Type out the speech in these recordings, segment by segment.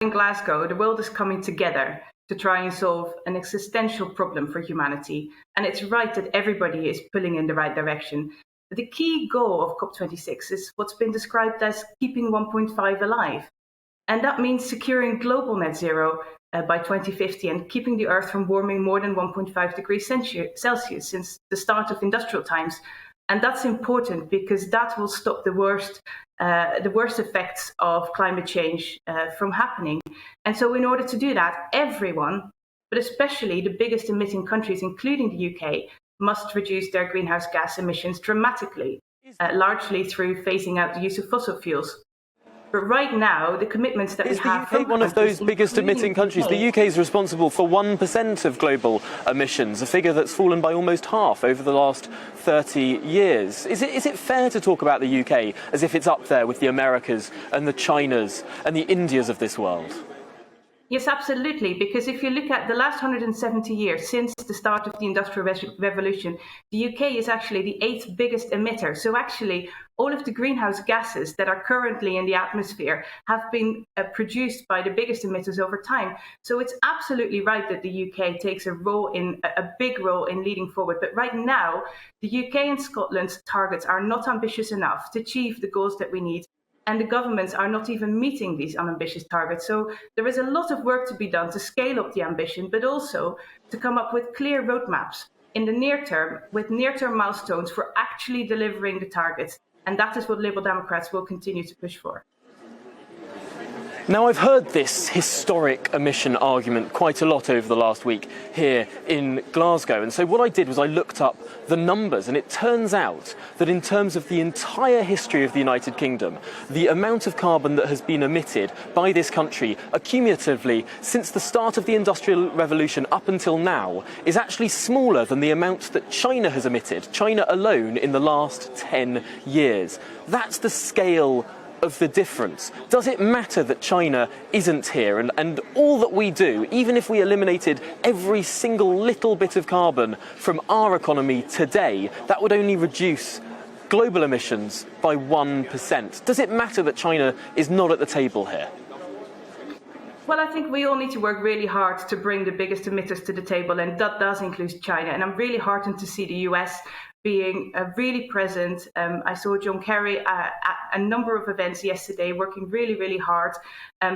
in Glasgow, the world is coming together to try and solve an existential problem for humanity. And it's right that everybody is pulling in the right direction. The key goal of COP26 is what's been described as keeping 1.5 alive. And that means securing global net zero by 2050 and keeping the Earth from warming more than 1.5 degrees Celsius since the start of industrial times. And that's important because that will stop the worst effects of climate change from happening. And so in order to do that, everyone, but especially the biggest emitting countries, including the UK, must reduce their greenhouse gas emissions dramatically, largely through phasing out the use of fossil fuels. But right now, the commitments that we have... Is the UK one of those biggest emitting countries? The UK is responsible for 1% of global emissions, a figure that's fallen by almost half over the last 30 years. Is it fair to talk about the UK as if it's up there with the Americas and the Chinas and the Indias of this world? Yes, absolutely, because if you look at the last 170 years since the start of the Industrial Revolution, the UK is actually the 8th biggest emitter. So actually, all of the greenhouse gases that are currently in the atmosphere have been produced by the biggest emitters over time. So it's absolutely right that the UK takes a big role in leading forward. But right now, the UK and Scotland's targets are not ambitious enough to achieve the goals that we need. And the governments are not even meeting these unambitious targets. So there is a lot of work to be done to scale up the ambition, but also to come up with clear roadmaps in the near term, with near-term milestones for actually delivering the targets. And that is what Liberal Democrats will continue to push for. Now, I've heard this historic emission argument quite a lot over the last week here in Glasgow. And so what I did was I looked up the numbers, and it turns out that in terms of the entire history of the United Kingdom, the amount of carbon that has been emitted by this country accumulatively since the start of the Industrial Revolution up until now is actually smaller than the amount that China has emitted, China alone, in the last 10 years. That's the scale of the difference. Does it matter that China isn't here and all that we do, even if we eliminated every single little bit of carbon from our economy today, that would only reduce global emissions by 1%? Does it matter that China is not at the table here? Well, I think we all need to work really hard to bring the biggest emitters to the table, and that does include China. And I'm really heartened to see the US being really present. I saw John Kerry at a number of events yesterday working really, really hard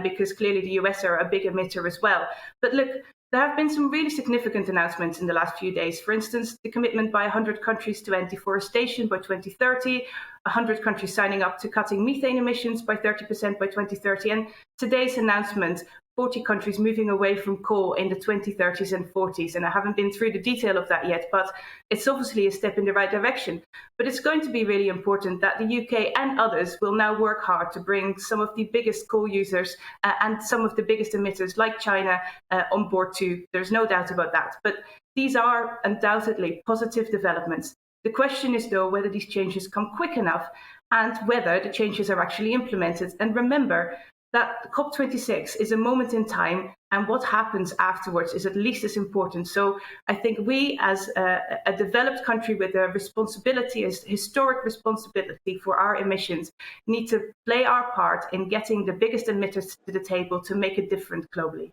because clearly the US are a big emitter as well. But look, there have been some really significant announcements in the last few days. For instance, the commitment by 100 countries to end deforestation by 2030, 100 countries signing up to cutting methane emissions by 30% by 2030, and today's announcement, 40 countries moving away from coal in the 2030s and 40s. And I haven't been through the detail of that yet, but it's obviously a step in the right direction. But it's going to be really important that the UK and others will now work hard to bring some of the biggest coal users and some of the biggest emitters like China on board too. There's no doubt about that. But these are undoubtedly positive developments. The question is, though, whether these changes come quick enough and whether the changes are actually implemented. And remember that COP26 is a moment in time, and what happens afterwards is at least as important. So I think we, as a developed country with a responsibility, a historic responsibility for our emissions, need to play our part in getting the biggest emitters to the table to make a difference globally.